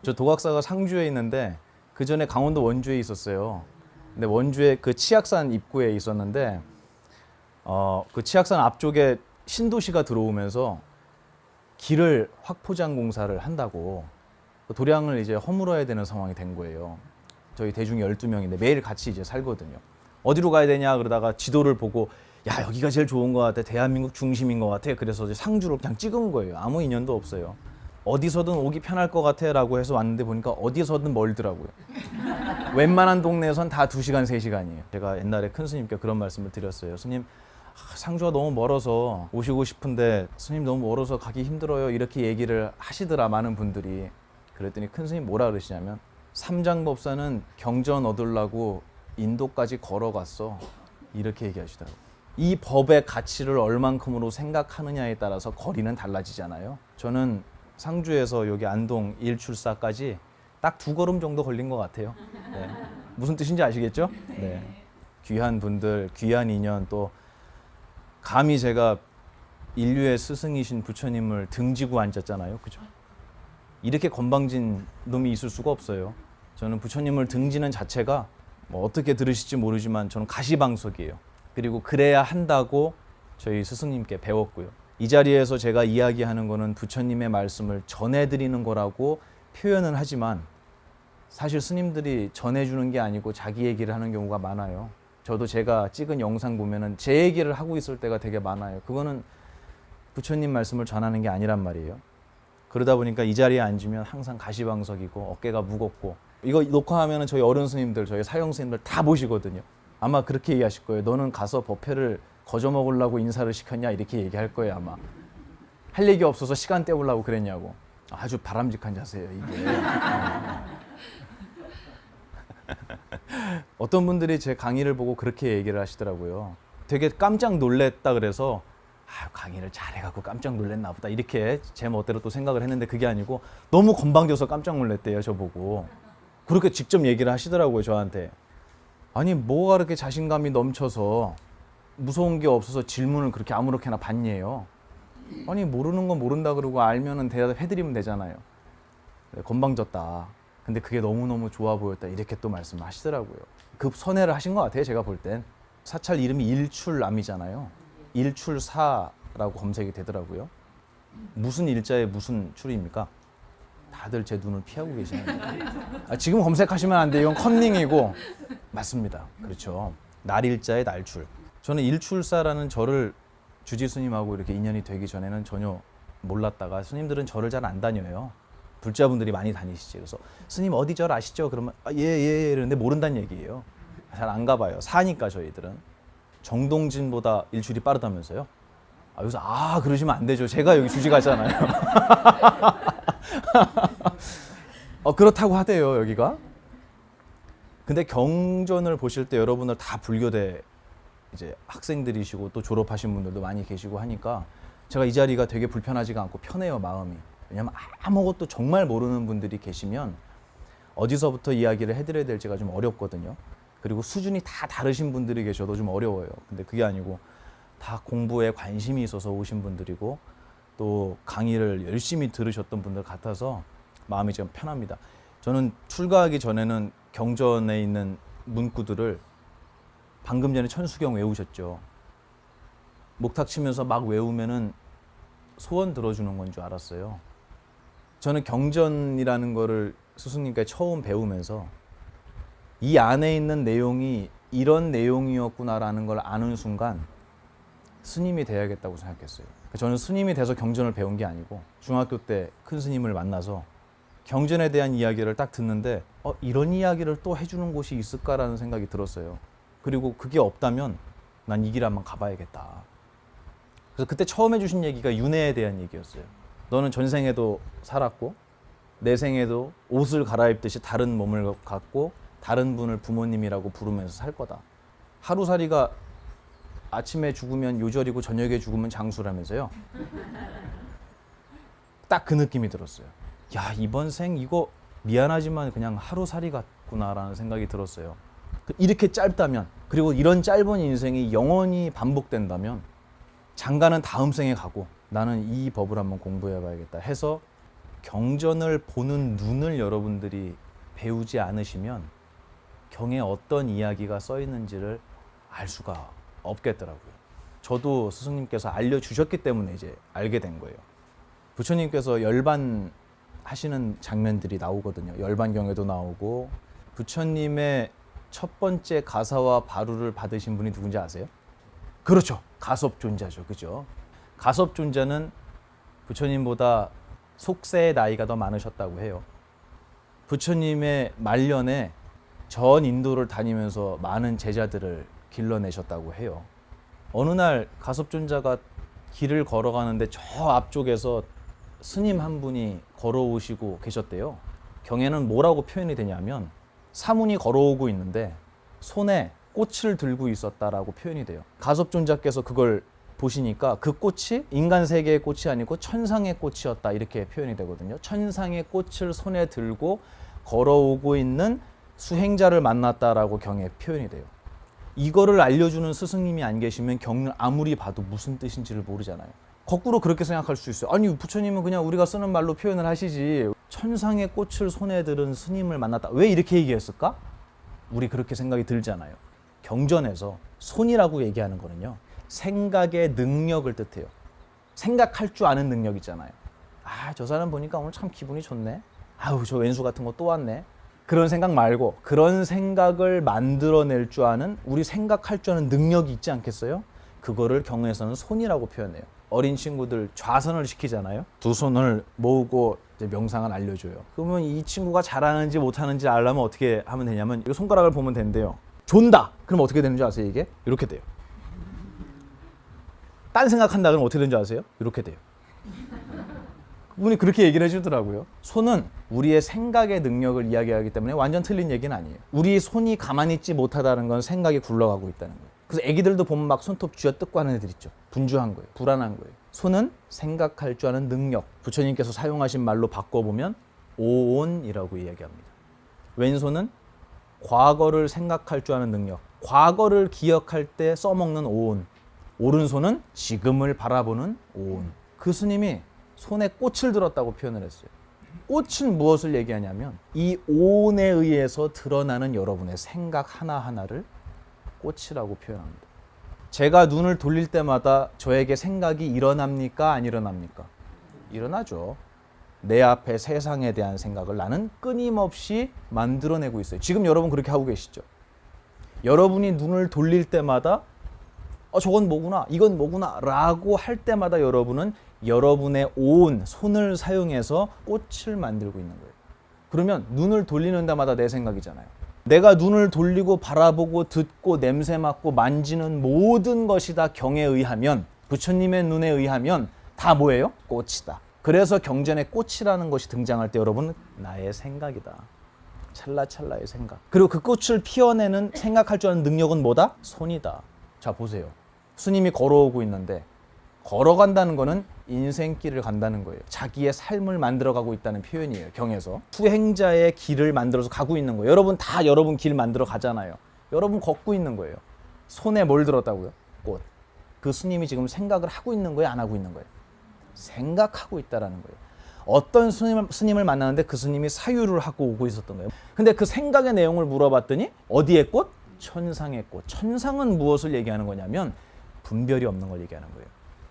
저 도각사가 상주에 있는데 그 전에 강원도 원주에 있었어요. 근데 원주에 그 치악산 입구에 있었는데 그 치악산 앞쪽에 신도시가 들어오면서 길을 확포장 공사를 한다고 그 도량을 이제 허물어야 되는 상황이 된 거예요. 저희 대중이 12명인데 매일 같이 이제 살거든요. 어디로 가야 되냐 그러다가 지도를 보고 야 여기가 제일 좋은 것 같아. 대한민국 중심인 것 같아. 그래서 이제 상주로 그냥 찍은 거예요. 아무 인연도 없어요. 어디서든 오기 편할 것 같아 라고 해서 왔는데 보니까 어디서든 멀더라고요. 웬만한 동네에선 다 2시간, 3시간이에요. 제가 옛날에 큰 스님께 그런 말씀을 드렸어요. 스님, 상주가 너무 멀어서 오시고 싶은데 스님 너무 멀어서 가기 힘들어요. 이렇게 얘기를 하시더라, 많은 분들이. 그랬더니 큰 스님 뭐라 그러시냐면 삼장법사는 경전 얻으려고 인도까지 걸어갔어. 이렇게 얘기하시더라고요. 이 법의 가치를 얼만큼으로 생각하느냐에 따라서 거리는 달라지잖아요. 저는 상주에서 여기 안동 일출사까지 딱 2걸음 정도 걸린 것 같아요. 네. 무슨 뜻인지 아시겠죠? 네. 귀한 분들, 귀한 인연, 또 감히 제가 인류의 스승이신 부처님을 등지고 앉았잖아요. 그죠? 이렇게 건방진 놈이 있을 수가 없어요. 저는 부처님을 등지는 자체가 뭐 어떻게 들으실지 모르지만 저는 가시방석이에요. 그리고 그래야 한다고 저희 스승님께 배웠고요. 이 자리에서 제가 이야기하는 거는 부처님의 말씀을 전해드리는 거라고 표현은 하지만 사실 스님들이 전해주는 게 아니고 자기 얘기를 하는 경우가 많아요. 저도 제가 찍은 영상 보면은 제 얘기를 하고 있을 때가 되게 많아요. 그거는 부처님 말씀을 전하는 게 아니란 말이에요. 그러다 보니까 이 자리에 앉으면 항상 가시방석이고 어깨가 무겁고, 이거 녹화하면은 저희 어른 스님들, 저희 사형 스님들 다 보시거든요. 아마 그렇게 얘기하실 거예요. 너는 가서 법회를 거저 먹으려고 인사를 시켰냐 이렇게 얘기할 거예요. 아마 할 얘기 없어서 시간 때우려고 그랬냐고. 아주 바람직한 자세예요 이게. 어떤 분들이 제 강의를 보고 그렇게 얘기를 하시더라고요. 되게 깜짝 놀랬다 그래서 강의를 잘해갖고 깜짝 놀랬나 보다 이렇게 제 멋대로 또 생각을 했는데 그게 아니고 너무 건방져서 깜짝 놀랐대요. 저보고 그렇게 직접 얘기를 하시더라고요. 저한테. 아니 뭐가 그렇게 자신감이 넘쳐서 무서운 게 없어서 질문을 그렇게 아무렇게나 받니에요. 아니 모르는 건 모른다 그러고 알면은 대답해드리면 되잖아요. 네, 건방졌다. 근데 그게 너무너무 좋아 보였다. 이렇게 또 말씀을 하시더라고요. 급 선회를 하신 것 같아요. 제가 볼 땐. 사찰 이름이 일출암이잖아요. 일출사라고 검색이 되더라고요. 무슨 일자에 무슨 출입니까? 다들 제 눈을 피하고 계시네요. 지금 검색하시면 안 돼요. 이건 컨닝이고. 맞습니다. 그렇죠. 날일자에 날출. 저는 일출사라는 절을 주지 스님하고 이렇게 인연이 되기 전에는 전혀 몰랐다가, 스님들은 절을 잘 안 다녀요. 불자분들이 많이 다니시지. 그래서 스님 어디 절 아시죠? 그러면 예 이러는데 모른다는 얘기예요. 잘 안 가봐요. 사니까 저희들은. 정동진보다 일출이 빠르다면서요? 여기서 그러시면 안 되죠. 제가 여기 주지가잖아요. 그렇다고 하대요 여기가. 근데 경전을 보실 때 여러분들 다 불교대 이제 학생들이시고 또 졸업하신 분들도 많이 계시고 하니까 제가 이 자리가 되게 불편하지가 않고 편해요, 마음이. 왜냐면 아무것도 정말 모르는 분들이 계시면 어디서부터 이야기를 해드려야 될지가 좀 어렵거든요. 그리고 수준이 다 다르신 분들이 계셔도 좀 어려워요. 근데 그게 아니고 다 공부에 관심이 있어서 오신 분들이고 또 강의를 열심히 들으셨던 분들 같아서 마음이 좀 편합니다. 저는 출가하기 전에는 경전에 있는 문구들을 방금 전에 천수경 외우셨죠. 목탁 치면서 막 외우면은 소원 들어주는 건 줄 알았어요. 저는 경전이라는 거를 스승님께 처음 배우면서 이 안에 있는 내용이 이런 내용이었구나라는 걸 아는 순간 스님이 돼야겠다고 생각했어요. 저는 스님이 돼서 경전을 배운 게 아니고 중학교 때 큰 스님을 만나서 경전에 대한 이야기를 딱 듣는데 이런 이야기를 또 해주는 곳이 있을까라는 생각이 들었어요. 그리고 그게 없다면 난 이 길 한번 가봐야겠다. 그래서 그때 처음 해주신 얘기가 윤회에 대한 얘기였어요. 너는 전생에도 살았고 내 생에도 옷을 갈아입듯이 다른 몸을 갖고 다른 분을 부모님이라고 부르면서 살 거다. 하루살이가 아침에 죽으면 요절이고 저녁에 죽으면 장수라면서요. 딱 그 느낌이 들었어요. 야, 이번 생 이거 미안하지만 그냥 하루살이 같구나라는 생각이 들었어요. 이렇게 짧다면, 그리고 이런 짧은 인생이 영원히 반복된다면 장가는 다음 생에 가고 나는 이 법을 한번 공부해 봐야겠다 해서 경전을 보는 눈을 여러분들이 배우지 않으시면 경에 어떤 이야기가 써 있는지를 알 수가 없겠더라고요. 저도 스승님께서 알려주셨기 때문에 이제 알게 된 거예요. 부처님께서 열반 하시는 장면들이 나오거든요. 열반경에도 나오고. 부처님의 첫 번째 가사와 바루를 받으신 분이 누군지 아세요? 그렇죠. 가섭존자죠. 그죠? 가섭존자는 부처님보다 속세의 나이가 더 많으셨다고 해요. 부처님의 말년에 전 인도를 다니면서 많은 제자들을 길러내셨다고 해요. 어느 날 가섭존자가 길을 걸어가는데 저 앞쪽에서 스님 한 분이 걸어오시고 계셨대요. 경에는 뭐라고 표현이 되냐면 사문이 걸어오고 있는데 손에 꽃을 들고 있었다라고 표현이 돼요. 가섭존자께서 그걸 보시니까 그 꽃이 인간 세계의 꽃이 아니고 천상의 꽃이었다 이렇게 표현이 되거든요. 천상의 꽃을 손에 들고 걸어오고 있는 수행자를 만났다라고 경에 표현이 돼요. 이거를 알려주는 스승님이 안 계시면 경을 아무리 봐도 무슨 뜻인지를 모르잖아요. 거꾸로 그렇게 생각할 수 있어요. 아니 부처님은 그냥 우리가 쓰는 말로 표현을 하시지 천상의 꽃을 손에 들은 스님을 만났다. 왜 이렇게 얘기했을까? 우리 그렇게 생각이 들잖아요. 경전에서 손이라고 얘기하는 거는요. 생각의 능력을 뜻해요. 생각할 줄 아는 능력 있잖아요. 아, 저 사람 보니까 오늘 참 기분이 좋네. 아우, 저 왼수 같은 거 또 왔네. 그런 생각 말고 그런 생각을 만들어낼 줄 아는 우리 생각할 줄 아는 능력이 있지 않겠어요? 그거를 경에서는 손이라고 표현해요. 어린 친구들 좌선을 시키잖아요. 두 손을 모으고 이제 명상을 알려줘요. 그러면 이 친구가 잘하는지 못하는지 알려면 어떻게 하면 되냐면 이 손가락을 보면 된대요. 존다! 그럼 어떻게 되는 줄 아세요 이게? 이렇게 돼요. 딴 생각한다 그러면 어떻게 되는 줄 아세요? 이렇게 돼요. 그분이 그렇게 얘기를 해주더라고요. 손은 우리의 생각의 능력을 이야기하기 때문에 완전 틀린 얘기는 아니에요. 우리 손이 가만히 있지 못하다는 건 생각이 굴러가고 있다는 거예요. 그래서 애기들도 보면 막 손톱 쥐어뜯고 하는 애들 있죠. 분주한 거예요. 불안한 거예요. 손은 생각할 줄 아는 능력. 부처님께서 사용하신 말로 바꿔보면 오온이라고 이야기합니다. 왼손은 과거를 생각할 줄 아는 능력. 과거를 기억할 때 써먹는 오온. 오른손은 지금을 바라보는 오온. 그 스님이 손에 꽃을 들었다고 표현을 했어요. 꽃은 무엇을 얘기하냐면 이 오온에 의해서 드러나는 여러분의 생각 하나하나를 꽃이라고 표현합니다. 제가 눈을 돌릴 때마다 저에게 생각이 일어납니까? 안 일어납니까? 일어나죠. 내 앞에 세상에 대한 생각을 나는 끊임없이 만들어내고 있어요. 지금 여러분 그렇게 하고 계시죠? 여러분이 눈을 돌릴 때마다 저건 뭐구나, 이건 뭐구나 라고 할 때마다 여러분은 여러분의 온 손을 사용해서 꽃을 만들고 있는 거예요. 그러면 눈을 돌리는 데마다 내 생각이잖아요. 내가 눈을 돌리고 바라보고 듣고 냄새 맡고 만지는 모든 것이 다 경에 의하면, 부처님의 눈에 의하면 다 뭐예요? 꽃이다. 그래서 경전에 꽃이라는 것이 등장할 때 여러분 나의 생각이다. 찰나찰나의 생각. 그리고 그 꽃을 피워내는 생각할 줄 아는 능력은 뭐다? 손이다. 자 보세요. 스님이 걸어오고 있는데 걸어간다는 거는 인생길을 간다는 거예요. 자기의 삶을 만들어가고 있다는 표현이에요. 경에서. 수행자의 길을 만들어서 가고 있는 거예요. 여러분 다 여러분 길 만들어 가잖아요. 여러분 걷고 있는 거예요. 손에 뭘 들었다고요? 꽃. 그 스님이 지금 생각을 하고 있는 거예요? 안 하고 있는 거예요? 생각하고 있다라는 거예요. 어떤 스님을 만나는데 그 스님이 사유를 하고 오고 있었던 거예요. 근데 그 생각의 내용을 물어봤더니 어디의 꽃? 천상의 꽃. 천상은 무엇을 얘기하는 거냐면 분별이 없는 걸 얘기하는 거예요.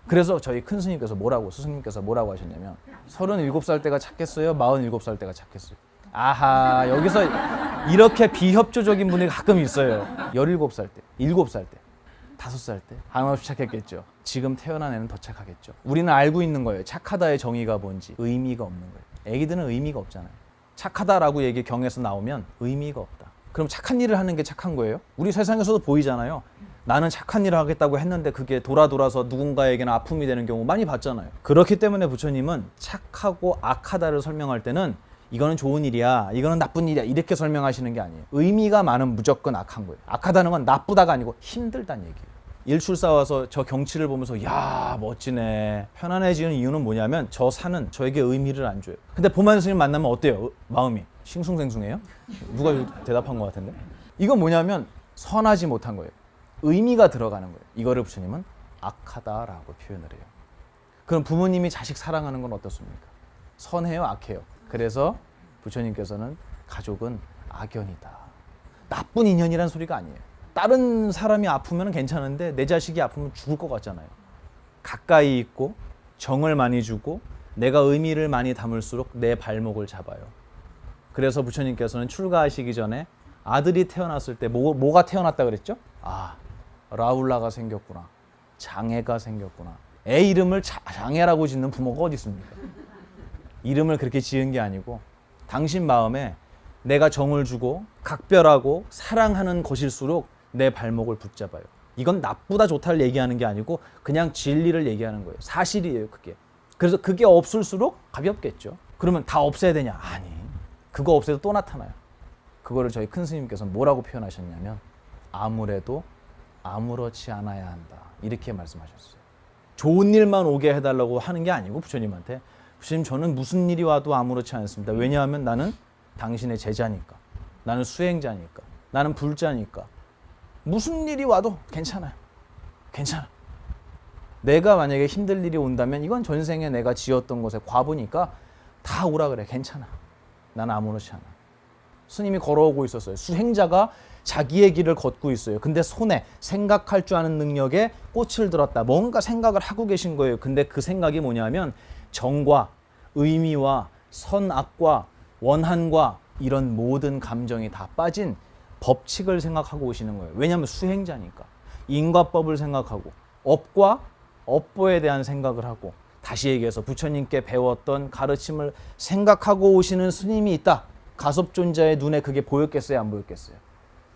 그래서 저희 큰 스님께서 스승님께서 뭐라고 하셨냐면 37살 때가 착했어요? 47살 때가 착했어요? 아하, 여기서 이렇게 비협조적인 분이 가끔 있어요. 17살 때, 7살 때, 5살 때 한없이 착했겠죠. 지금 태어난 애는 더 착하겠죠. 우리는 알고 있는 거예요. 착하다의 정의가 뭔지. 의미가 없는 거예요. 애기들은 의미가 없잖아요. 착하다라고 얘기 경에서 나오면 의미가 없다. 그럼 착한 일을 하는 게 착한 거예요? 우리 세상에서도 보이잖아요. 나는 착한 일을 하겠다고 했는데 그게 돌아서 누군가에게는 아픔이 되는 경우 많이 봤잖아요. 그렇기 때문에 부처님은 착하고 악하다를 설명할 때는 이거는 좋은 일이야, 이거는 나쁜 일이야 이렇게 설명하시는 게 아니에요. 의미가 많으면 무조건 악한 거예요. 악하다는 건 나쁘다가 아니고 힘들다는 얘기예요. 일출사 와서 저 경치를 보면서 야 멋지네, 편안해지는 이유는 뭐냐면 저 산은 저에게 의미를 안 줘요. 근데 보만 스님 만나면 어때요? 마음이 싱숭생숭해요? 누가 대답한 것 같은데? 이건 뭐냐면 선하지 못한 거예요. 의미가 들어가는 거예요. 이거를 부처님은 악하다라고 표현을 해요. 그럼 부모님이 자식 사랑하는 건 어떻습니까? 선해요, 악해요? 그래서 부처님께서는 가족은 악연이다. 나쁜 인연이란 소리가 아니에요. 다른 사람이 아프면 괜찮은데 내 자식이 아프면 죽을 것 같잖아요. 가까이 있고 정을 많이 주고 내가 의미를 많이 담을수록 내 발목을 잡아요. 그래서 부처님께서는 출가하시기 전에 아들이 태어났을 때 뭐가 태어났다 그랬죠? 아, 라울라가 생겼구나. 장애가 생겼구나. 애 이름을 장애라고 짓는 부모가 어디 있습니까? 이름을 그렇게 지은 게 아니고 당신 마음에 내가 정을 주고 각별하고 사랑하는 것일수록 내 발목을 붙잡아요. 이건 나쁘다 좋다를 얘기하는 게 아니고 그냥 진리를 얘기하는 거예요. 사실이에요, 그게. 그래서 그게 없을수록 가볍겠죠. 그러면 다 없애야 되냐? 아니, 그거 없애도 또 나타나요. 그거를 저희 큰 스님께서 뭐라고 표현하셨냐면 아무래도 아무렇지 않아야 한다, 이렇게 말씀하셨어요. 좋은 일만 오게 해달라고 하는 게 아니고 부처님한테 부처님 저는 무슨 일이 와도 아무렇지 않습니다. 왜냐하면 나는 당신의 제자니까, 나는 수행자니까, 나는 불자니까 무슨 일이 와도 괜찮아요. 괜찮아. 내가 만약에 힘들 일이 온다면 이건 전생에 내가 지었던 것의 과보니까 다 오라 그래. 괜찮아. 나는 아무렇지 않아. 스님이 걸어오고 있었어요. 수행자가 자기의 길을 걷고 있어요. 근데 손에 생각할 줄 아는 능력에 꽃을 들었다. 뭔가 생각을 하고 계신 거예요. 근데 그 생각이 뭐냐면 정과 의미와 선악과 원한과 이런 모든 감정이 다 빠진 법칙을 생각하고 오시는 거예요. 왜냐하면 수행자니까. 인과법을 생각하고 업과 업보에 대한 생각을 하고, 다시 얘기해서 부처님께 배웠던 가르침을 생각하고 오시는 스님이 있다. 가섭존자의 눈에 그게 보였겠어요, 안 보였겠어요?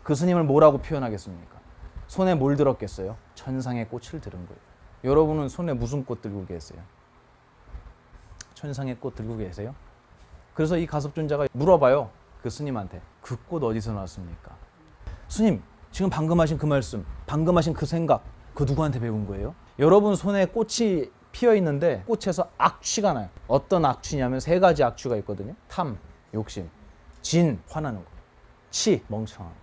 그 스님을 뭐라고 표현하겠습니까? 손에 뭘 들었겠어요? 천상의 꽃을 들은 거예요. 여러분은 손에 무슨 꽃 들고 계세요? 천상의 꽃 들고 계세요? 그래서 이 가섭존자가 물어봐요, 그 스님한테. 그 꽃 어디서 나왔습니까? 스님, 지금 방금 하신 그 말씀, 방금 하신 그 생각, 그거 누구한테 배운 거예요? 여러분 손에 꽃이 피어 있는데 꽃에서 악취가 나요. 어떤 악취냐면 세 가지 악취가 있거든요. 탐, 욕심, 진, 화나는 거, 치, 멍청한 거.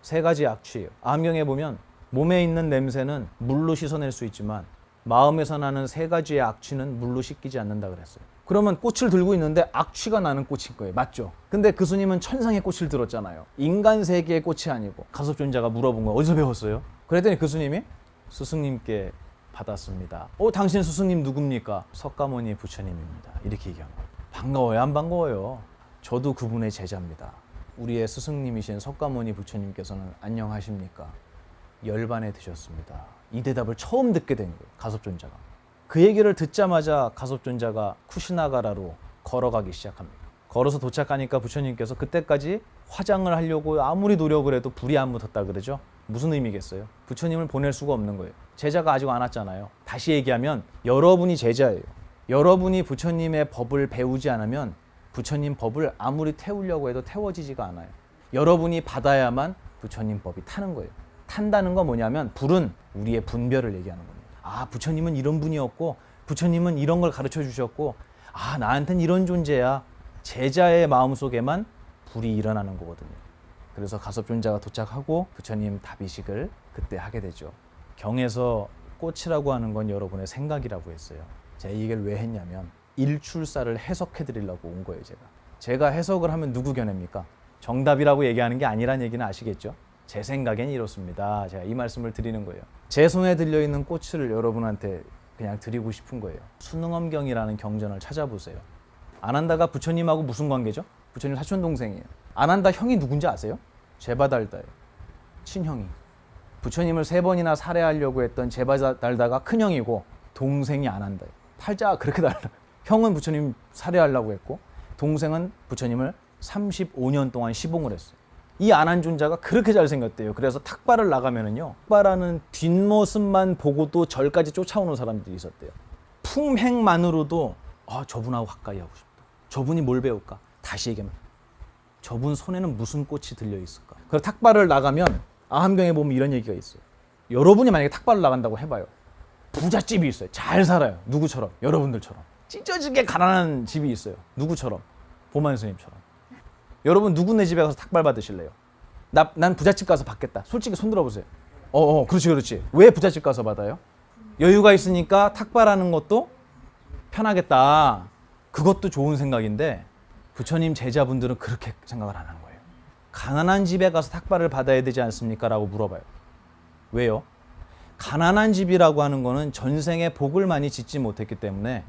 세 가지 악취예요. 암경에 보면 몸에 있는 냄새는 물로 씻어낼 수 있지만 마음에서 나는 세 가지의 악취는 물로 씻기지 않는다 그랬어요. 그러면 꽃을 들고 있는데 악취가 나는 꽃인 거예요. 맞죠? 근데 그 스님은 천상의 꽃을 들었잖아요. 인간 세계의 꽃이 아니고. 가섭존자가 물어본 거예요. 어디서 배웠어요? 그랬더니 그 스님이 스승님께 받았습니다. 당신 스승님 누굽니까? 석가모니 부처님입니다. 이렇게 얘기한 거예요. 반가워요, 안 반가워요? 저도 그분의 제자입니다. 우리의 스승님이신 석가모니 부처님께서는 안녕하십니까? 열반에 드셨습니다. 이 대답을 처음 듣게 된 거예요, 가섭존자가. 그 얘기를 듣자마자 가섭존자가 쿠시나가라로 걸어가기 시작합니다. 걸어서 도착하니까 부처님께서 그때까지 화장을 하려고 아무리 노력을 해도 불이 안 붙었다 그러죠. 무슨 의미겠어요? 부처님을 보낼 수가 없는 거예요. 제자가 아직 안 왔잖아요. 다시 얘기하면 여러분이 제자예요. 여러분이 부처님의 법을 배우지 않으면 부처님 법을 아무리 태우려고 해도 태워지지가 않아요. 여러분이 받아야만 부처님 법이 타는 거예요. 탄다는 건 뭐냐면 불은 우리의 분별을 얘기하는 겁니다. 아, 부처님은 이런 분이었고 부처님은 이런 걸 가르쳐 주셨고 나한텐 이런 존재야. 제자의 마음속에만 불이 일어나는 거거든요. 그래서 가섭존자가 도착하고 부처님 답이식을 그때 하게 되죠. 경에서 꽃이라고 하는 건 여러분의 생각이라고 했어요. 제가 이 얘기를 왜 했냐면 일출사를 해석해 드리려고 온 거예요. 제가 해석을 하면 누구 견해입니까? 정답이라고 얘기하는 게 아니란 얘기는 아시겠죠? 제 생각엔 이렇습니다. 제가 이 말씀을 드리는 거예요. 제 손에 들려있는 꽃을 여러분한테 그냥 드리고 싶은 거예요. 수능엄경이라는 경전을 찾아보세요. 아난다가 부처님하고 무슨 관계죠? 부처님 사촌동생이에요. 아난다 형이 누군지 아세요? 제바달다예요. 친형이. 부처님을 3번이나 살해하려고 했던 제바달다가 큰형이고 동생이 아난다예요. 팔자가 그렇게 달라요. 형은 부처님 살해하려고 했고 동생은 부처님을 35년 동안 시봉을 했어요. 이 아난존자가 그렇게 잘생겼대요. 그래서 탁발을 나가면은요, 탁발하는 뒷모습만 보고도 절까지 쫓아오는 사람들이 있었대요. 품행만으로도 저분하고 가까이 하고 싶다. 저분이 뭘 배울까? 다시 얘기하면 저분 손에는 무슨 꽃이 들려 있을까? 그래서 탁발을 나가면 아함경에 보면 이런 얘기가 있어요. 여러분이 만약에 탁발을 나간다고 해봐요. 부잣집이 있어요. 잘 살아요. 누구처럼? 여러분들처럼. 찢어지게 가난한 집이 있어요. 누구처럼? 보만 스님처럼. 여러분 누구네 집에 가서 탁발 받으실래요? 난 부잣집 가서 받겠다. 솔직히 손 들어보세요. 그렇지. 왜 부잣집 가서 받아요? 여유가 있으니까 탁발하는 것도 편하겠다. 그것도 좋은 생각인데 부처님 제자분들은 그렇게 생각을 안 한 거예요. 가난한 집에 가서 탁발을 받아야 되지 않습니까? 라고 물어봐요. 왜요? 가난한 집이라고 하는 거는 전생에 복을 많이 짓지 못했기 때문에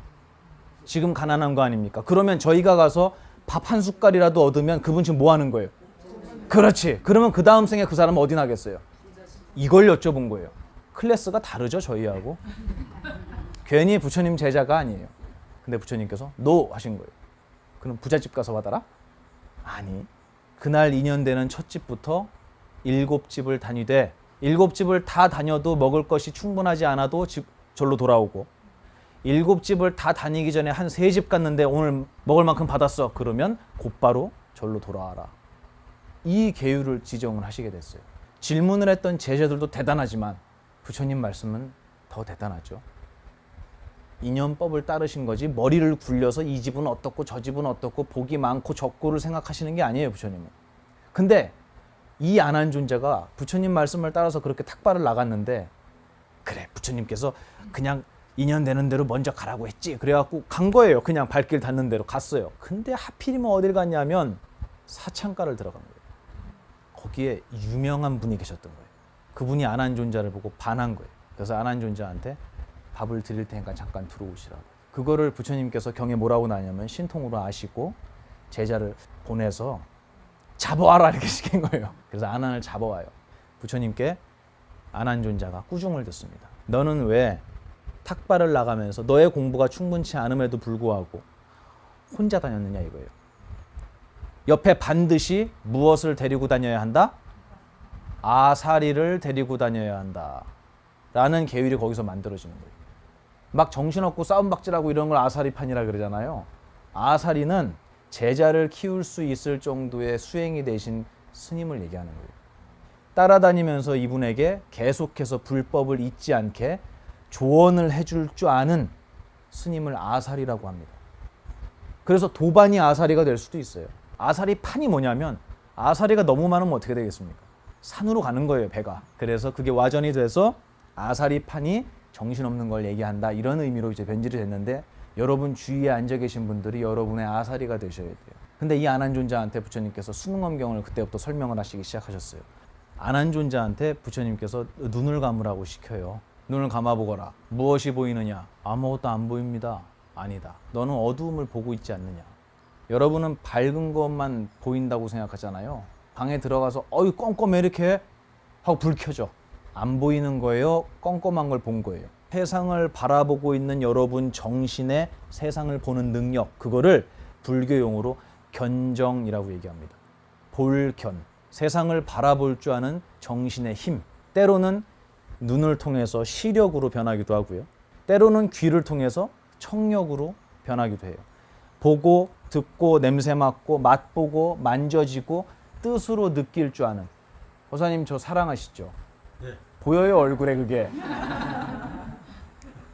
지금 가난한 거 아닙니까? 그러면 저희가 가서 밥 한 숟갈이라도 얻으면 그분 지금 뭐 하는 거예요? 그렇지. 그러면 그 다음 생에 그 사람은 어디 나겠어요? 이걸 여쭤본 거예요. 클래스가 다르죠, 저희하고. 괜히 부처님 제자가 아니에요. 근데 부처님께서 노 하신 거예요. 그럼 부잣집 가서 받아라? 아니. 그날 인연되는 첫 집부터 7집을 다니되 7집을 다 다녀도 먹을 것이 충분하지 않아도 절로 돌아오고 7집을 다 다니기 전에 한 3집 갔는데 오늘 먹을 만큼 받았어. 그러면 곧바로 절로 돌아와라. 이 계율을 지정을 하시게 됐어요. 질문을 했던 제자들도 대단하지만 부처님 말씀은 더 대단하죠. 인연법을 따르신 거지 머리를 굴려서 이 집은 어떻고 저 집은 어떻고 복이 많고 적고를 생각하시는 게 아니에요, 부처님은. 근데 이 안한존자가 부처님 말씀을 따라서 그렇게 탁발을 나갔는데 그래, 부처님께서 그냥 인연되는 대로 먼저 가라고 했지. 그래갖고 간 거예요. 그냥 발길 닿는 대로 갔어요. 근데 하필이면 어딜 갔냐면 사창가를 들어간 거예요. 거기에 유명한 분이 계셨던 거예요. 그분이 안한존자를 보고 반한 거예요. 그래서 안한존자한테 밥을 드릴 테니까 잠깐 들어오시라고. 그거를 부처님께서 경에 뭐라고 나냐면 신통으로 아시고 제자를 보내서 잡아와라 이렇게 시킨 거예요. 그래서 안한을 잡아와요. 부처님께 안한존자가 꾸중을 듣습니다. 너는 왜 탁발을 나가면서 너의 공부가 충분치 않음에도 불구하고 혼자 다녔느냐 이거예요. 옆에 반드시 무엇을 데리고 다녀야 한다? 아사리를 데리고 다녀야 한다. 라는 계율이 거기서 만들어지는 거예요. 막 정신없고 싸움박질하고 이런 걸 아사리판이라 그러잖아요. 아사리는 제자를 키울 수 있을 정도의 수행이 되신 스님을 얘기하는 거예요. 따라다니면서 이분에게 계속해서 불법을 잊지 않게 조언을 해줄 줄 아는 스님을 아사리라고 합니다. 그래서 도반이 아사리가 될 수도 있어요. 아사리판이 뭐냐면 아사리가 너무 많으면 어떻게 되겠습니까? 산으로 가는 거예요, 배가. 그래서 그게 와전이 돼서 아사리판이 정신없는 걸 얘기한다, 이런 의미로 이제 변질이 됐는데 여러분 주위에 앉아 계신 분들이 여러분의 아사리가 되셔야 돼요. 근데 이 안한존자한테 부처님께서 수능엄경을 그때부터 설명을 하시기 시작하셨어요. 안한존자한테 부처님께서 눈을 감으라고 시켜요. 눈을 감아보거라. 무엇이 보이느냐? 아무것도 안 보입니다. 아니다. 너는 어두움을 보고 있지 않느냐? 여러분은 밝은 것만 보인다고 생각하잖아요. 방에 들어가서 껌껌해 이렇게 하고 불 켜져. 안 보이는 거예요? 껌껌한 걸 본 거예요. 세상을 바라보고 있는 여러분 정신의 세상을 보는 능력, 그거를 불교용어로 견정이라고 얘기합니다. 볼견, 세상을 바라볼 줄 아는 정신의 힘. 때로는 눈을 통해서 시력으로 변하기도 하고요. 때로는 귀를 통해서 청력으로 변하기도 해요. 보고, 듣고, 냄새 맡고, 맛보고, 만져지고, 뜻으로 느낄 줄 아는. 호사님 저 사랑하시죠? 네. 보여요, 얼굴에 그게.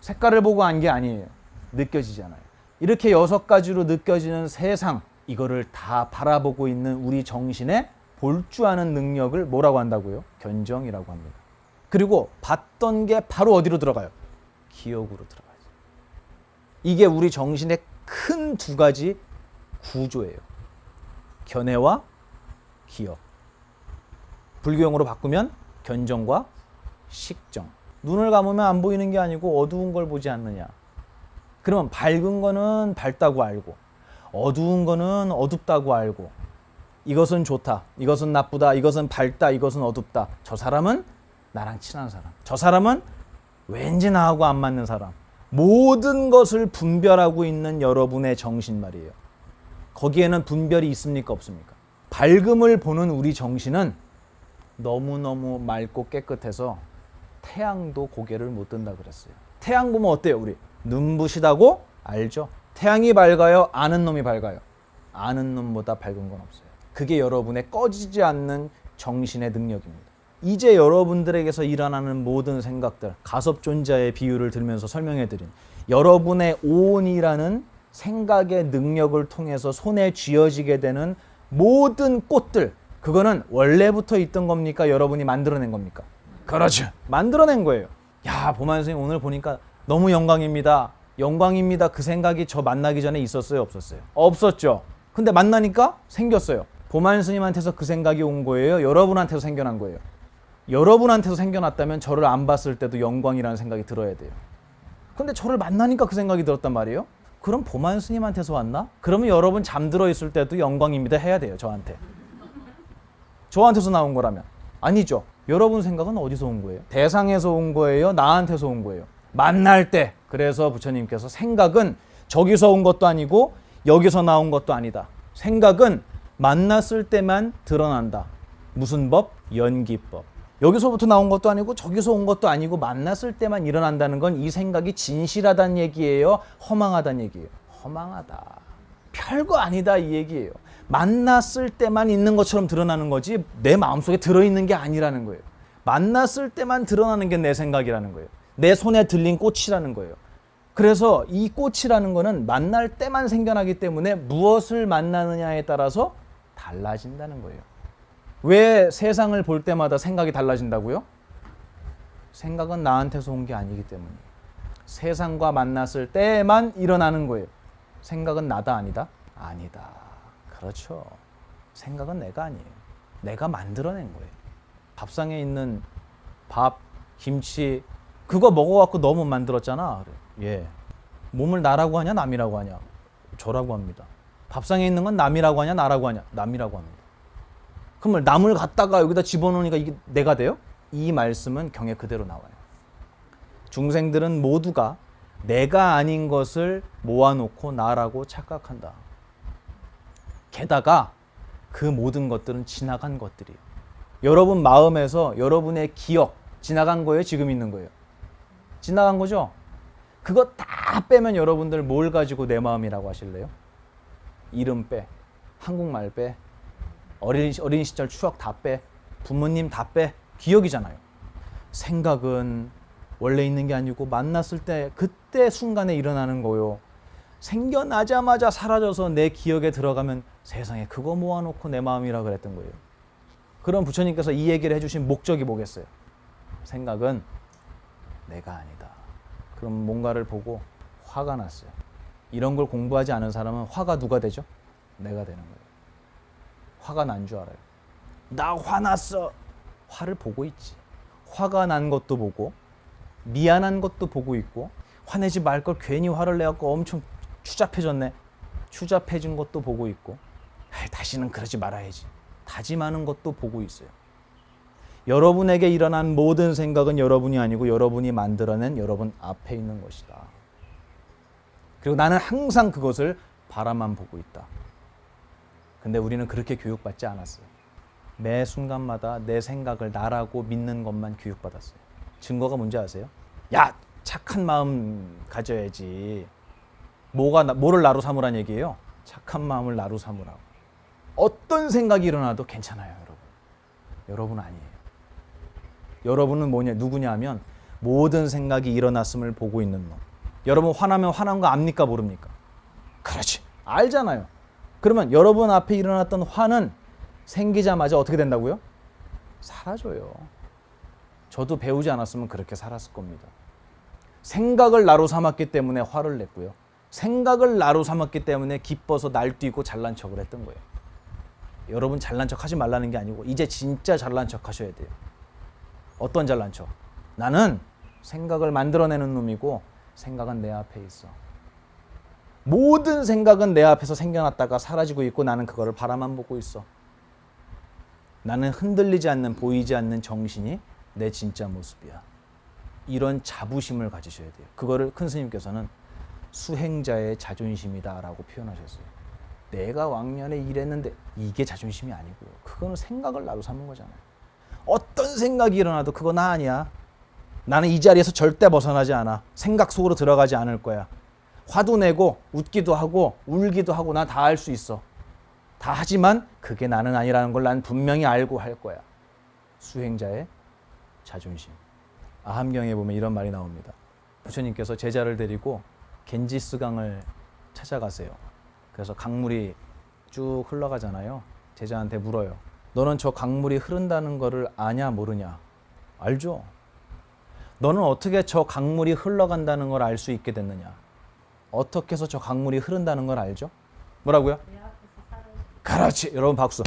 색깔을 보고 안 게 아니에요. 느껴지잖아요. 이렇게 6가지로 느껴지는 세상, 이거를 다 바라보고 있는 우리 정신의 볼 줄 아는 능력을 뭐라고 한다고요? 견정이라고 합니다. 그리고 봤던 게 바로 어디로 들어가요? 기억으로 들어가요. 이게 우리 정신의 큰 2가지 구조예요. 견해와 기억. 불교용어로 바꾸면 견정과 식정. 눈을 감으면 안 보이는 게 아니고 어두운 걸 보지 않느냐. 그러면 밝은 거는 밝다고 알고 어두운 거는 어둡다고 알고 이것은 좋다, 이것은 나쁘다, 이것은 밝다, 이것은 어둡다. 저 사람은 나랑 친한 사람, 저 사람은 왠지 나하고 안 맞는 사람. 모든 것을 분별하고 있는 여러분의 정신 말이에요. 거기에는 분별이 있습니까 없습니까? 밝음을 보는 우리 정신은 너무너무 맑고 깨끗해서 태양도 고개를 못 든다 그랬어요. 태양 보면 어때요? 우리 눈부시다고 알죠? 태양이 밝아요? 아는 놈이 밝아요? 아는 놈보다 밝은 건 없어요. 그게 여러분의 꺼지지 않는 정신의 능력입니다. 이제 여러분들에게서 일어나는 모든 생각들, 가섭존자의 비유를 들면서 설명해드린 여러분의 오온이라는 생각의 능력을 통해서 손에 쥐어지게 되는 모든 꽃들, 그거는 원래부터 있던 겁니까? 여러분이 만들어낸 겁니까? 그렇죠. 만들어낸 거예요. 야, 보만 선생님 오늘 보니까 너무 영광입니다. 영광입니다. 그 생각이 저 만나기 전에 있었어요? 없었어요? 없었죠. 근데 만나니까 생겼어요. 보만 스님한테서 그 생각이 온 거예요? 여러분한테서 생겨난 거예요? 여러분한테서 생겨났다면 저를 안 봤을 때도 영광이라는 생각이 들어야 돼요. 근데 저를 만나니까 그 생각이 들었단 말이에요? 그럼 보만 스님한테서 왔나? 그러면 여러분 잠들어 있을 때도 영광입니다 해야 돼요. 저한테서 나온 거라면. 아니죠. 여러분 생각은 어디서 온 거예요? 대상에서 온 거예요? 나한테서 온 거예요? 만날 때. 그래서 부처님께서 생각은 저기서 온 것도 아니고 여기서 나온 것도 아니다. 생각은 만났을 때만 드러난다. 무슨 법? 연기법. 여기서부터 나온 것도 아니고 저기서 온 것도 아니고 만났을 때만 일어난다는 건 이 생각이 진실하다는 얘기예요? 허망하다는 얘기예요? 허망하다. 별거 아니다 이 얘기예요. 만났을 때만 있는 것처럼 드러나는 거지 내 마음속에 들어있는 게 아니라는 거예요. 만났을 때만 드러나는 게 내 생각이라는 거예요. 내 손에 들린 꽃이라는 거예요. 그래서 이 꽃이라는 거는 만날 때만 생겨나기 때문에 무엇을 만나느냐에 따라서 달라진다는 거예요. 왜 세상을 볼 때마다 생각이 달라진다고요? 생각은 나한테서 온 게 아니기 때문이에요. 세상과 만났을 때만 일어나는 거예요. 생각은 나다 아니다? 아니다. 그렇죠. 생각은 내가 아니에요. 내가 만들어낸 거예요. 밥상에 있는 밥, 김치 그거 먹어갖고 너무 만들었잖아. 예. 몸을 나라고 하냐 남이라고 하냐? 저라고 합니다. 밥상에 있는 건 남이라고 하냐 나라고 하냐? 남이라고 합니다. 그럼 남을 갖다가 여기다 집어넣으니까 이게 내가 돼요? 이 말씀은 경에 그대로 나와요. 중생들은 모두가 내가 아닌 것을 모아놓고 나라고 착각한다. 게다가 그 모든 것들은 지나간 것들이에요. 여러분 마음에서 여러분의 기억 지나간 거예요? 지금 있는 거예요? 지나간 거죠? 그거 다 빼면 여러분들 뭘 가지고 내 마음이라고 하실래요? 이름 빼, 한국말 빼, 어린 시절 추억 다 빼, 부모님 다 빼, 기억이잖아요. 생각은 원래 있는 게 아니고 만났을 때 그때 순간에 일어나는 거요. 생겨나자마자 사라져서 내 기억에 들어가면 세상에 그거 모아놓고 내 마음이라 그랬던 거예요. 그럼 부처님께서 이 얘기를 해주신 목적이 뭐겠어요? 생각은 내가 아니다. 그럼 뭔가를 보고 화가 났어요. 이런 걸 공부하지 않은 사람은 화가 누가 되죠? 내가 되는 거예요. 화가 난 줄 알아요. 나 화났어. 화를 보고 있지. 화가 난 것도 보고 미안한 것도 보고 있고 화내지 말 걸 괜히 화를 내갖고 엄청 추잡해졌네. 추잡해진 것도 보고 있고 다시는 그러지 말아야지. 다짐하는 것도 보고 있어요. 여러분에게 일어난 모든 생각은 여러분이 아니고 여러분이 만들어낸 여러분 앞에 있는 것이다. 그리고 나는 항상 그것을 바라만 보고 있다. 근데 우리는 그렇게 교육받지 않았어요. 매 순간마다 내 생각을 나라고 믿는 것만 교육받았어요. 증거가 뭔지 아세요? 야, 착한 마음 가져야지. 뭐를 나로 삼으란 얘기예요? 착한 마음을 나로 삼으라고. 어떤 생각이 일어나도 괜찮아요, 여러분. 여러분 아니에요. 여러분은 누구냐 하면 모든 생각이 일어났음을 보고 있는 놈. 여러분 화나면 화난 거 압니까 모릅니까? 그렇지. 알잖아요. 그러면 여러분 앞에 일어났던 화는 생기자마자 어떻게 된다고요? 사라져요. 저도 배우지 않았으면 그렇게 살았을 겁니다. 생각을 나로 삼았기 때문에 화를 냈고요. 생각을 나로 삼았기 때문에 기뻐서 날뛰고 잘난 척을 했던 거예요. 여러분 잘난 척 하지 말라는 게 아니고 이제 진짜 잘난 척 하셔야 돼요. 어떤 잘난 척? 나는 생각을 만들어내는 놈이고 생각은 내 앞에 있어. 모든 생각은 내 앞에서 생겨났다가 사라지고 있고 나는 그거를 바라만 보고 있어. 나는 흔들리지 않는 보이지 않는 정신이 내 진짜 모습이야. 이런 자부심을 가지셔야 돼요. 그거를 큰 스님께서는 수행자의 자존심이다라고 표현하셨어요. 내가 왕년에 이랬는데 이게 자존심이 아니고요. 그거는 생각을 나로 삼은 거잖아요. 어떤 생각이 일어나도 그거 나 아니야. 나는 이 자리에서 절대 벗어나지 않아. 생각 속으로 들어가지 않을 거야. 화도 내고 웃기도 하고 울기도 하고 난 다 할 수 있어. 다 하지만 그게 나는 아니라는 걸 난 분명히 알고 할 거야. 수행자의 자존심. 아함경에 보면 이런 말이 나옵니다. 부처님께서 제자를 데리고 겐지스강을 찾아가세요. 그래서 강물이 쭉 흘러가잖아요. 제자한테 물어요. 너는 저 강물이 흐른다는 거를 아냐 모르냐? 알죠? 너는 어떻게 저 강물이 흘러간다는 걸 알 수 있게 됐느냐? 어떻게 해서 저 강물이 흐른다는 걸 알죠? 뭐라고요? 그렇지. 여러분 박수.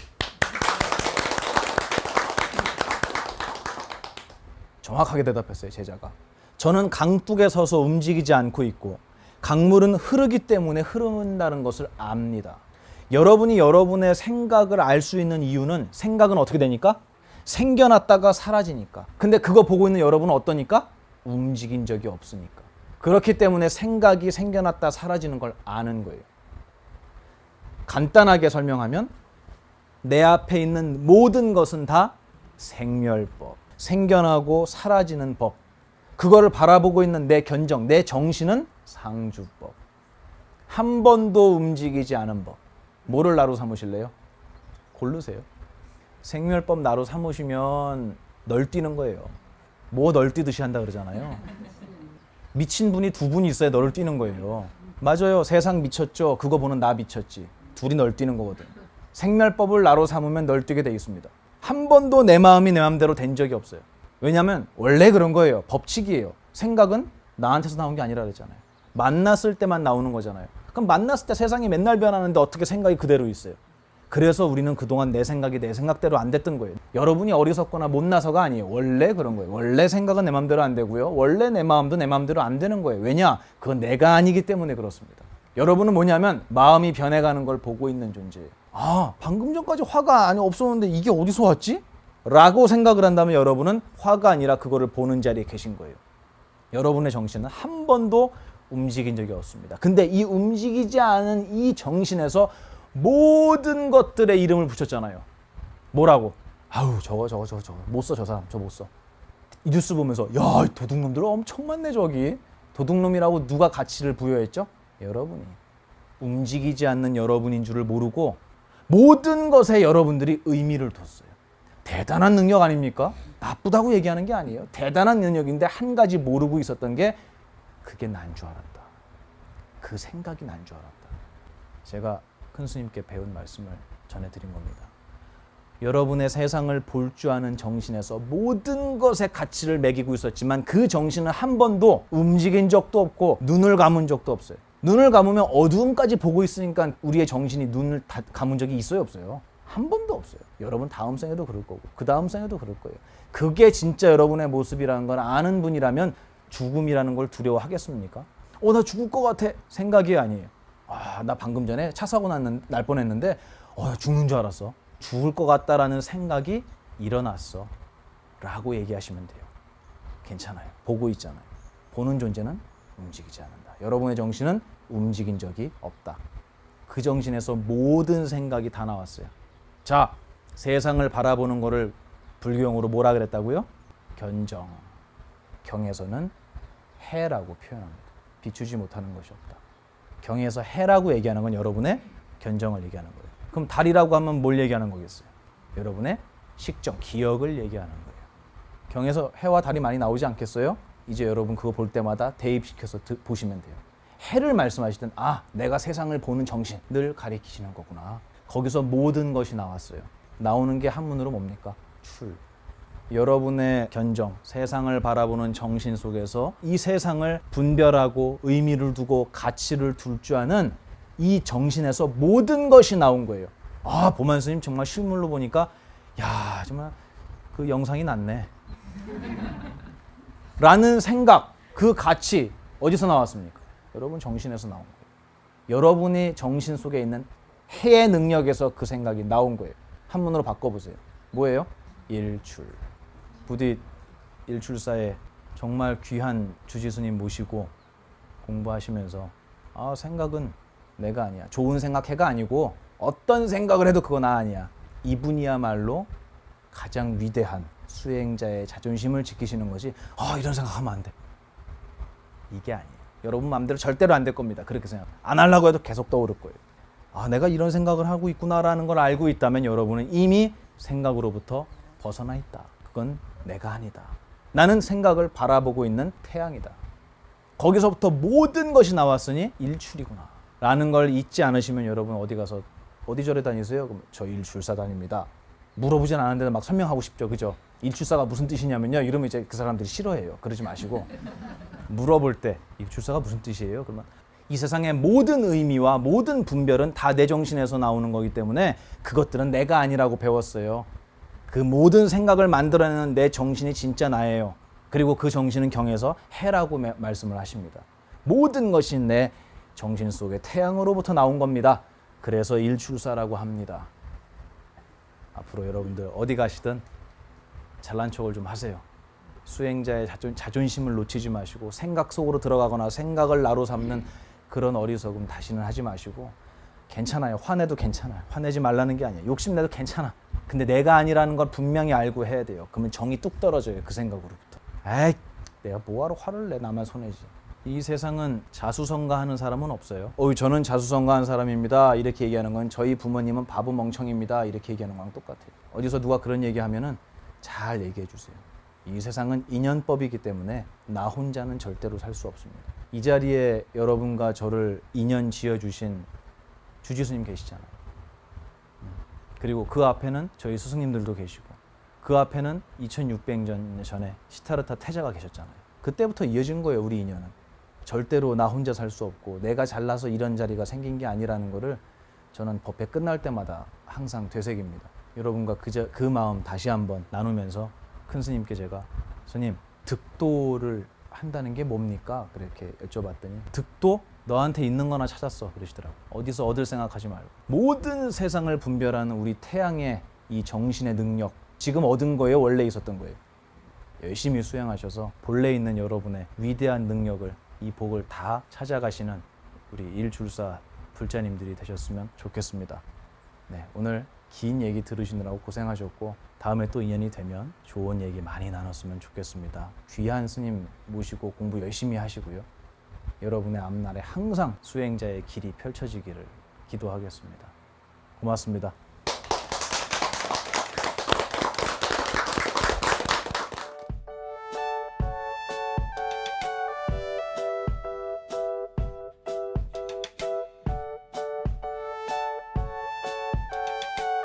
정확하게 대답했어요, 제자가. 저는 강둑에 서서 움직이지 않고 있고 강물은 흐르기 때문에 흐른다는 것을 압니다. 여러분이 여러분의 생각을 알 수 있는 이유는 생각은 어떻게 되니까? 생겨났다가 사라지니까. 근데 그거 보고 있는 여러분은 어떠니까? 움직인 적이 없으니까. 그렇기 때문에 생각이 생겨났다 사라지는 걸 아는 거예요. 간단하게 설명하면 내 앞에 있는 모든 것은 다 생멸법. 생겨나고 사라지는 법. 그거를 바라보고 있는 내 견정, 내 정신은 상주법. 한 번도 움직이지 않은 법. 뭐를 나로 삼으실래요? 고르세요. 생멸법 나로 삼으시면 널뛰는 거예요. 뭐 널뛰듯이 한다 그러잖아요. 미친 분이 두 분 있어야 널뛰는 거예요. 맞아요. 세상 미쳤죠. 그거 보는 나 미쳤지. 둘이 널뛰는 거거든. 생멸법을 나로 삼으면 널뛰게 돼 있습니다. 한 번도 내 마음이 내 마음대로 된 적이 없어요. 왜냐하면 원래 그런 거예요. 법칙이에요. 생각은 나한테서 나온 게 아니라 그랬잖아요. 만났을 때만 나오는 거잖아요. 그럼 만났을 때 세상이 맨날 변하는데 어떻게 생각이 그대로 있어요? 그래서 우리는 그동안 내 생각이 내 생각대로 안 됐던 거예요. 여러분이 어리석거나 못나서가 아니에요. 원래 그런 거예요. 원래 생각은 내 마음대로 안 되고요. 원래 내 마음도 내 마음대로 안 되는 거예요. 왜냐? 그건 내가 아니기 때문에 그렇습니다. 여러분은 뭐냐면 마음이 변해가는 걸 보고 있는 존재예요. 아, 방금 전까지 화가 없었는데 이게 어디서 왔지? 라고 생각을 한다면 여러분은 화가 아니라 그거를 보는 자리에 계신 거예요. 여러분의 정신은 한 번도 움직인 적이 없습니다. 근데 이 움직이지 않은 이 정신에서 모든 것들의 이름을 붙였잖아요. 뭐라고? 아우 저거 못 써. 저 사람 저 못 써. 이 뉴스 보면서 야 도둑놈들 엄청 많네 저기. 도둑놈이라고 누가 가치를 부여했죠? 여러분이. 움직이지 않는 여러분인 줄을 모르고 모든 것에 여러분들이 의미를 뒀어요. 대단한 능력 아닙니까? 나쁘다고 얘기하는 게 아니에요. 대단한 능력인데 한 가지 모르고 있었던 게 그게 난 줄 알았다. 그 생각이 난 줄 알았다. 제가 큰 스님께 배운 말씀을 전해드린 겁니다. 여러분의 세상을 볼 줄 아는 정신에서 모든 것에 가치를 매기고 있었지만 그 정신은 한 번도 움직인 적도 없고 눈을 감은 적도 없어요. 눈을 감으면 어두움까지 보고 있으니까 우리의 정신이 눈을 감은 적이 있어요, 없어요? 한 번도 없어요. 여러분 다음 생에도 그럴 거고 그 다음 생에도 그럴 거예요. 그게 진짜 여러분의 모습이라는 걸 아는 분이라면 죽음이라는 걸 두려워하겠습니까? 나 죽을 것 같아. 생각이 아니에요. 나 방금 전에 차 사고 날 뻔했는데 죽는 줄 알았어. 죽을 것 같다라는 생각이 일어났어. 라고 얘기하시면 돼요. 괜찮아요. 보고 있잖아요. 보는 존재는 움직이지 않는다. 여러분의 정신은 움직인 적이 없다. 그 정신에서 모든 생각이 다 나왔어요. 자, 세상을 바라보는 거를 불교용어로 뭐라 그랬다고요? 견정. 경에서는 해라고 표현합니다. 비추지 못하는 것이 없다. 경에서 해라고 얘기하는 건 여러분의 견정을 얘기하는 거예요. 그럼 달이라고 하면 뭘 얘기하는 거겠어요? 여러분의 식정, 기억을 얘기하는 거예요. 경에서 해와 달이 많이 나오지 않겠어요? 이제 여러분 그거 볼 때마다 대입시켜서 보시면 돼요. 해를 말씀하시던 내가 세상을 보는 정신을 가리키시는 거구나. 거기서 모든 것이 나왔어요. 나오는 게 한문으로 뭡니까? 출. 여러분의 견정, 세상을 바라보는 정신 속에서 이 세상을 분별하고 의미를 두고 가치를 둘 줄 아는 이 정신에서 모든 것이 나온 거예요. 보만 스님 정말 실물로 보니까 정말 그 영상이 낫네. 라는 생각, 그 가치 어디서 나왔습니까? 여러분 정신에서 나온 거예요. 여러분이 정신 속에 있는 해의 능력에서 그 생각이 나온 거예요. 한문으로 바꿔보세요. 뭐예요? 일출. 부디 일출사에 정말 귀한 주지스님 모시고 공부하시면서 생각은 내가 아니야. 좋은 생각해가 아니고 어떤 생각을 해도 그건 나 아니야. 이분이야말로 가장 위대한 수행자의 자존심을 지키시는 것이 이런 생각하면 안 돼. 이게 아니에요. 여러분 마음대로 절대로 안 될 겁니다. 그렇게 생각. 안 하려고 해도 계속 떠오를 거예요. 내가 이런 생각을 하고 있구나라는 걸 알고 있다면 여러분은 이미 생각으로부터 벗어나 있다. 그건 내가 아니다. 나는 생각을 바라보고 있는 태양이다. 거기서부터 모든 것이 나왔으니 일출이구나. 라는 걸 잊지 않으시면 여러분 어디 가서 어디 절에 다니세요? 그럼 저 일출사 다닙니다. 물어보진 않았는데 막 설명하고 싶죠. 그죠? 일출사가 무슨 뜻이냐면요. 이러면 이제 그 사람들이 싫어해요. 그러지 마시고 물어볼 때 일출사가 무슨 뜻이에요? 그러면 이 세상의 모든 의미와 모든 분별은 다 내 정신에서 나오는 거기 때문에 그것들은 내가 아니라고 배웠어요. 그 모든 생각을 만들어내는 내 정신이 진짜 나예요. 그리고 그 정신은 경에서 해라고 말씀을 하십니다. 모든 것이 내 정신 속의 태양으로부터 나온 겁니다. 그래서 일출사라고 합니다. 앞으로 여러분들 어디 가시든 잘난 척을 좀 하세요. 수행자의 자존심을 놓치지 마시고 생각 속으로 들어가거나 생각을 나로 삼는 그런 어리석음 다시는 하지 마시고, 괜찮아요. 화내도 괜찮아요. 화내지 말라는 게 아니에요. 욕심내도 괜찮아. 근데 내가 아니라는 걸 분명히 알고 해야 돼요. 그러면 정이 뚝 떨어져요. 그 생각으로부터. 에이, 내가 뭐하러 화를 내. 나만 손해지. 이 세상은 자수성가하는 사람은 없어요. 저는 자수성가한 사람입니다. 이렇게 얘기하는 건 저희 부모님은 바보 멍청입니다. 이렇게 얘기하는 거랑 똑같아요. 어디서 누가 그런 얘기하면은 잘 얘기해 주세요. 이 세상은 인연법이기 때문에 나 혼자는 절대로 살 수 없습니다. 이 자리에 여러분과 저를 인연 지어주신 주지스님 계시잖아요. 그리고 그 앞에는 저희 스승님들도 계시고, 그 앞에는 2600년 전에 시타르타 태자가 계셨잖아요. 그때부터 이어진 거예요, 우리 인연은. 절대로 나 혼자 살 수 없고 내가 잘나서 이런 자리가 생긴 게 아니라는 거를 저는 법회 끝날 때마다 항상 되새깁니다. 여러분과 그 마음 다시 한번 나누면서 큰 스님께 제가, 스님, 득도를 한다는 게 뭡니까? 그렇게 여쭤봤더니, 득도? 너한테 있는 거나 찾았어, 그러시더라고요. 어디서 얻을 생각하지 말고. 모든 세상을 분별하는 우리 태양의 이 정신의 능력, 지금 얻은 거예요, 원래 있었던 거예요. 열심히 수행하셔서 본래 있는 여러분의 위대한 능력을, 이 복을 다 찾아가시는 우리 일출사 불자님들이 되셨으면 좋겠습니다. 네, 오늘 긴 얘기 들으시느라고 고생하셨고, 다음에 또 인연이 되면 좋은 얘기 많이 나눴으면 좋겠습니다. 귀한 스님 모시고 공부 열심히 하시고요. 여러분의 앞날에 항상 수행자의 길이 펼쳐지기를 기도하겠습니다. 고맙습니다.